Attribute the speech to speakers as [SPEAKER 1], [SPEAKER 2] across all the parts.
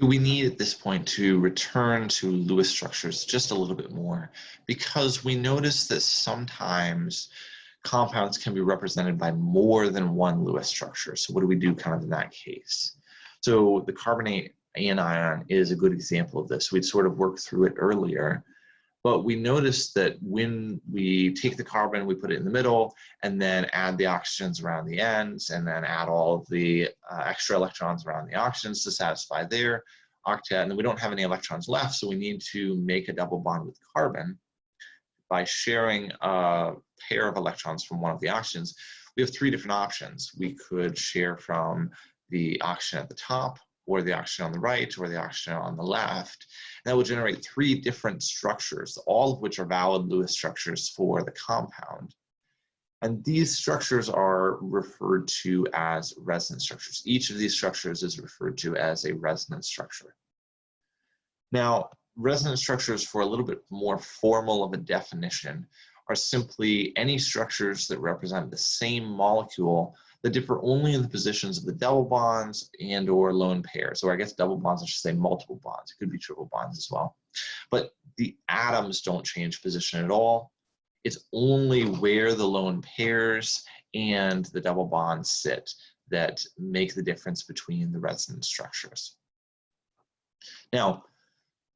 [SPEAKER 1] We need at this point to return to Lewis structures just a little bit more, because we notice that sometimes compounds can be represented by more than one Lewis structure. So what do we do kind of in that case? So the carbonate anion is a good example of this. We'd sort of worked through it earlier, but we noticed that when we take the carbon, we put it in the middle, and then add the oxygens around the ends, and then add all of the extra electrons around the oxygens to satisfy their octet, and then we don't have any electrons left, so we need to make a double bond with carbon by sharing a pair of electrons from one of the oxygens. We have three different options. We could share from the oxygen at the top, or the oxygen on the right, or the oxygen on the left. And that will generate three different structures, all of which are valid Lewis structures for the compound. And these structures are referred to as resonance structures. Each of these structures is referred to as a resonance structure. Now, resonance structures, for a little bit more formal of a definition, are simply any structures that represent the same molecule that differ only in the positions of the double bonds and or lone pairs, or I guess double bonds, I should say multiple bonds. It could be triple bonds as well. But the atoms don't change position at all. It's only where the lone pairs and the double bonds sit that make the difference between the resonance structures. Now,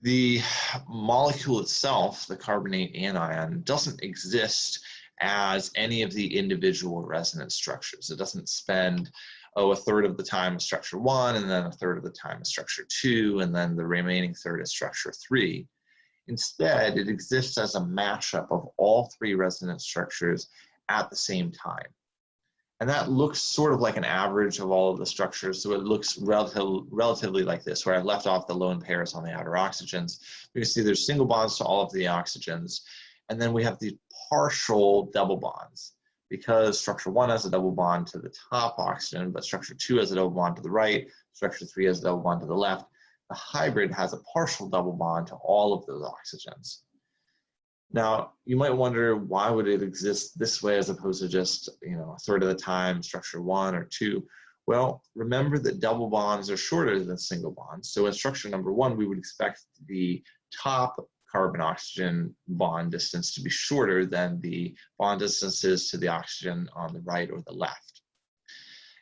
[SPEAKER 1] the molecule itself, the carbonate anion, doesn't exist as any of the individual resonance structures. It doesn't spend, a third of the time as structure 1, and then a third of the time as structure 2, and then the remaining third as structure 3. Instead, it exists as a mashup of all three resonance structures at the same time. And that looks sort of like an average of all of the structures. So it looks relatively like this, where I've left off the lone pairs on the outer oxygens. You can see there's single bonds to all of the oxygens. And then we have the partial double bonds, because structure 1 has a double bond to the top oxygen, but structure 2 has a double bond to the right, structure 3 has a double bond to the left. The hybrid has a partial double bond to all of those oxygens. Now, you might wonder, why would it exist this way as opposed to just, a third of the time structure 1 or 2? Well, remember that double bonds are shorter than single bonds. So in structure number 1, we would expect the top carbon-oxygen bond distance to be shorter than the bond distances to the oxygen on the right or the left.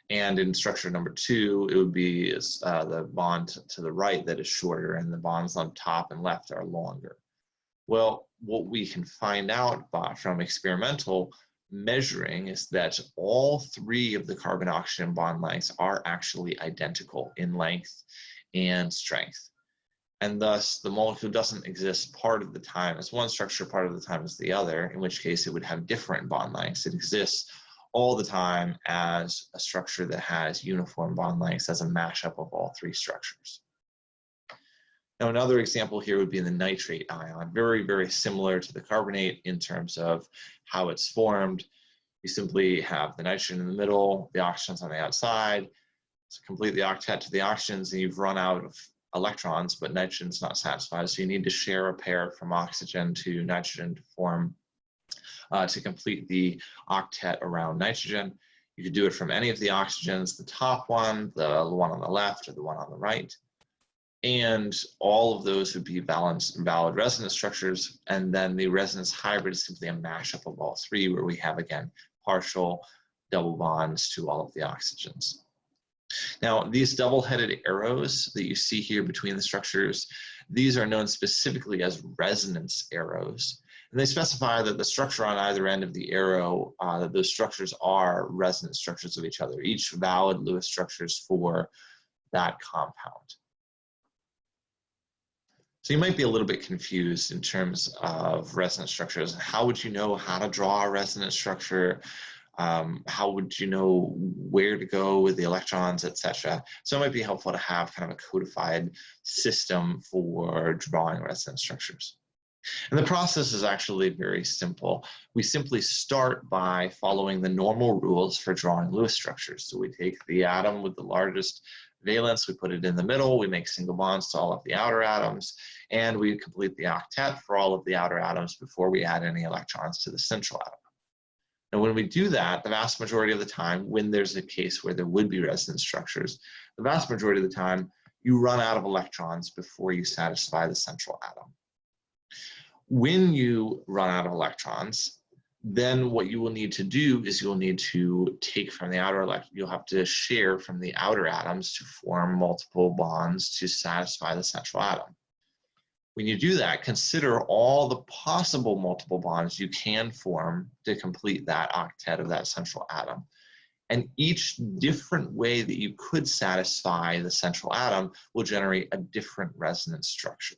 [SPEAKER 1] And in structure number 2, it would be the bond to the right that is shorter, and the bonds on top and left are longer. Well, what we can find out from experimental measuring is that all three of the carbon-oxygen bond lengths are actually identical in length and strength. And thus, the molecule doesn't exist part of the time as one structure, part of the time as the other, in which case it would have different bond lengths. It exists all the time as a structure that has uniform bond lengths, as a mashup of all three structures. Now, another example here would be the nitrate ion, very, very similar to the carbonate in terms of how it's formed. You simply have the nitrogen in the middle, the oxygens on the outside. So complete the octet to the oxygens, and you've run out of electrons, but nitrogen's not satisfied, so you need to share a pair from oxygen to nitrogen to form, to complete the octet around nitrogen. You could do it from any of the oxygens, the top one, the one on the left, or the one on the right. And all of those would be valid resonance structures, and then the resonance hybrid is simply a mashup of all three, where we have, again, partial double bonds to all of the oxygens. Now, these double-headed arrows that you see here between the structures, these are known specifically as resonance arrows. And they specify that the structure on either end of the arrow, that those structures are resonance structures of each other, each valid Lewis structures for that compound. So you might be a little bit confused in terms of resonance structures. How would you know how to draw a resonance structure? How would you know where to go with the electrons, etc.? So it might be helpful to have kind of a codified system for drawing resonance structures. And the process is actually very simple. We simply start by following the normal rules for drawing Lewis structures. So we take the atom with the largest valence, we put it in the middle, we make single bonds to all of the outer atoms, and we complete the octet for all of the outer atoms before we add any electrons to the central atom. And when we do that, the vast majority of the time, when there's a case where there would be resonance structures, the vast majority of the time, you run out of electrons before you satisfy the central atom. When you run out of electrons, then what you will need to do is you'll need to take from the outer you'll have to share from the outer atoms to form multiple bonds to satisfy the central atom. When you do that, consider all the possible multiple bonds you can form to complete that octet of that central atom. And each different way that you could satisfy the central atom will generate a different resonance structure.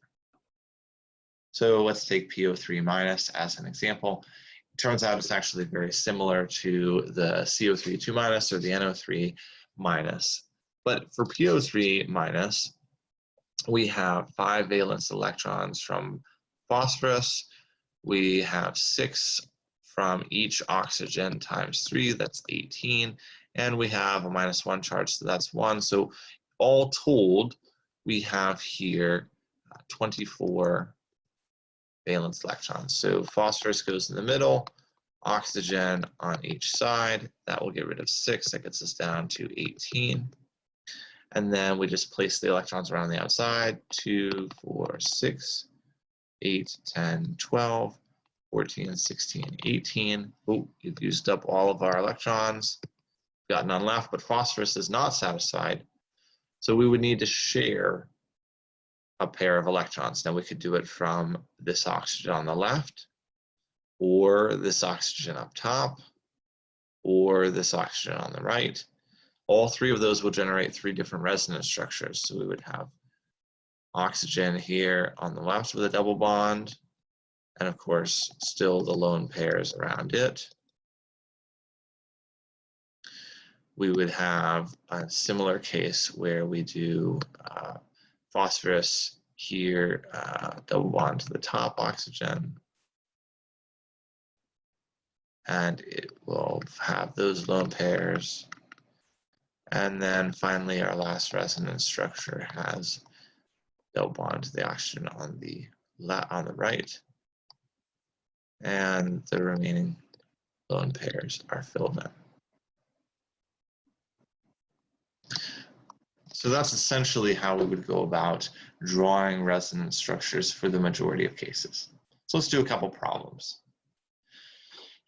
[SPEAKER 1] So let's take PO3- as an example. It turns out it's actually very similar to the CO3- or the NO3-. But for PO3-, we have 5 valence electrons from phosphorus. We have 6 from each oxygen times 3, that's 18. And we have a -1 charge, so that's 1. So all told, we have here 24 valence electrons. So phosphorus goes in the middle, oxygen on each side. That will get rid of 6. That gets us down to 18. And then we just place the electrons around the outside. 2, 4, 6, 8, 10, 12, 14, 16, 18. Oh, you've used up all of our electrons. Got none left, but phosphorus is not satisfied. So we would need to share a pair of electrons. Now we could do it from this oxygen on the left, or this oxygen up top, or this oxygen on the right. All 3 of those will generate 3 different resonance structures. So we would have oxygen here on the left with a double bond, and of course still the lone pairs around it. We would have a similar case where we do phosphorus here, double bond to the top oxygen, and it will have those lone pairs. And then finally, our last resonance structure has double bond to the oxygen on the right, and the remaining lone pairs are filled in. So that's essentially how we would go about drawing resonance structures for the majority of cases. So let's do a couple problems.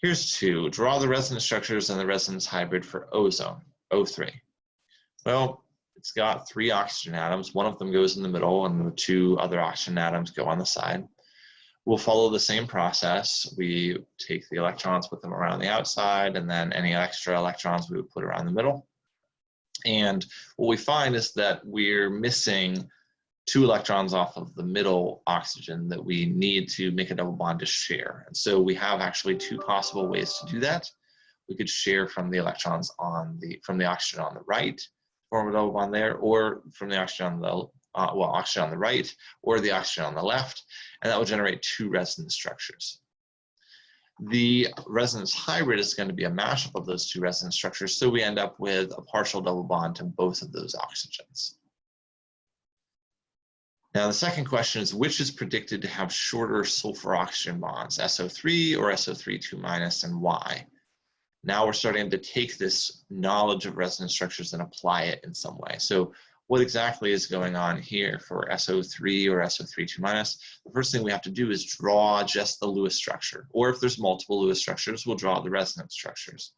[SPEAKER 1] Here's 2. Draw the resonance structures and the resonance hybrid for ozone, O3. Well, it's got 3 oxygen atoms. One of them goes in the middle, and the 2 other oxygen atoms go on the side. We'll follow the same process. We take the electrons, put them around the outside, and then any extra electrons we would put around the middle. And what we find is that we're missing 2 electrons off of the middle oxygen that we need to make a double bond to share. And so we have actually 2 possible ways to do that. We could share from the electrons from the oxygen on the right, form a double bond there, or from the oxygen on the oxygen on the right, or the oxygen on the left, and that will generate 2 resonance structures. The resonance hybrid is going to be a mashup of those 2 resonance structures, so we end up with a partial double bond to both of those oxygens. Now the second question is, which is predicted to have shorter sulfur-oxygen bonds, SO3 or SO3-, and why? Now we're starting to take this knowledge of resonance structures and apply it in some way. So what exactly is going on here for SO3 or SO3-? The first thing we have to do is draw just the Lewis structure. Or if there's multiple Lewis structures, we'll draw the resonance structures.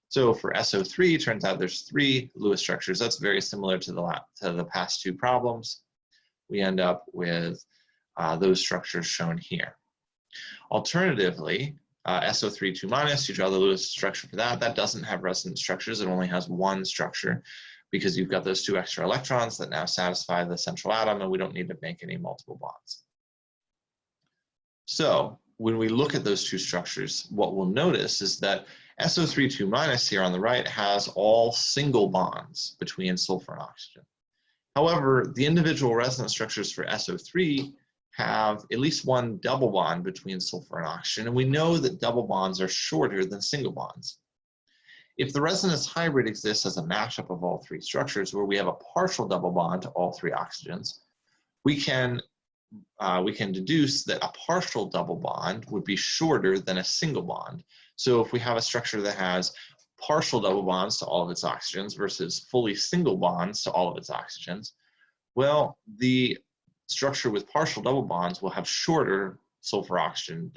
[SPEAKER 1] So for SO3, it turns out there's 3 Lewis structures. That's very similar to the past 2 problems. We end up with those structures shown here. Alternatively, SO3-, you draw the Lewis structure for that. That doesn't have resonance structures. It only has 1 structure, because you've got those 2 extra electrons that now satisfy the central atom, and we don't need to make any multiple bonds. So when we look at those 2 structures, what we'll notice is that SO3-, here on the right has all single bonds between sulfur and oxygen. However, the individual resonance structures for SO3 have at least 1 double bond between sulfur and oxygen, and we know that double bonds are shorter than single bonds. If the resonance hybrid exists as a mashup of all 3 structures, where we have a partial double bond to all 3 oxygens, we can deduce that a partial double bond would be shorter than a single bond. So if we have a structure that has partial double bonds to all of its oxygens versus fully single bonds to all of its oxygens, Well, the structure with partial double bonds will have shorter sulfur-oxygen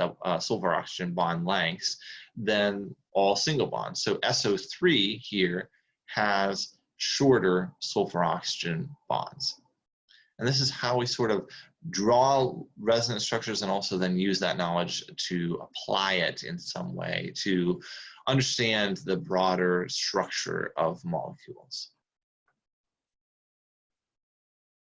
[SPEAKER 1] bond lengths than all single bonds. So SO3 here has shorter sulfur-oxygen bonds. And this is how we sort of draw resonance structures and also then use that knowledge to apply it in some way to understand the broader structure of molecules.